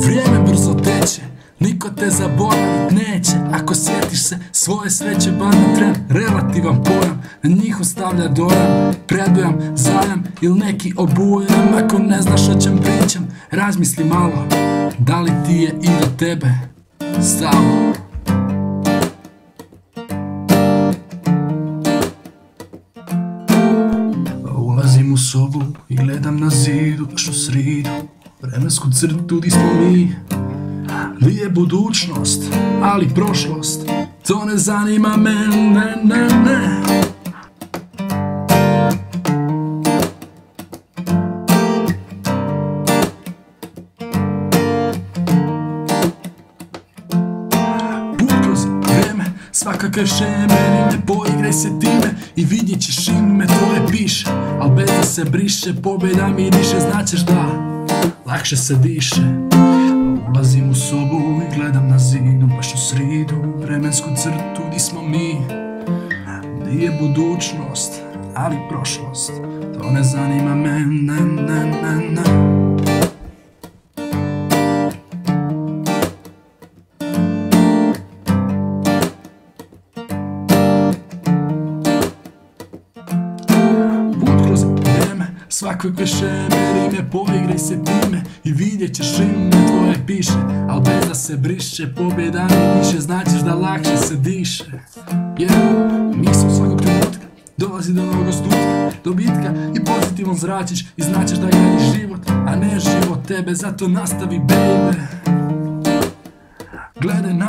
Vrijeme brzo teče, niko te zaboravit neće. Ako sjetiš se svoje sreće, bandan tren, relativan pojam, na njih ostavlja dojam, predujam, zajam ili neki obujam. Ako ne znaš o čem pričam, razmisli malo, da li ti je i do tebe stalo. Ulazim u sobu i gledam na zidu, baš u sridu, vremensku crtu di smo mi. Nije budućnost, ali prošlost, to ne zanima mene, ne. Put kroz vrijeme, svakakve šeme, rime, poigraj se time i vidjet ćeš ime tvoje piše, al bez da se briše, pobjeda miriše, značeš da lakše se diše. Ulazim u sobu i gledam na zidu, baš u sridu, vremensku crtu di smo mi. Nije budućnost, ali prošlost, to ne zanima mene, ne. Put kroz vrijeme, svakakve šeme, rime, poigraj se time i vidjet ćeš ime tvoje piše, al bez da se briše, pobjeda mi više, značiš da lakše se diše. Misao svakog trenutka dolazi do novog osnutka, dobitka i pozitivom zračiš i značiš da gradiš život, a ne život tebe, zato nastavi baby. Gledaj na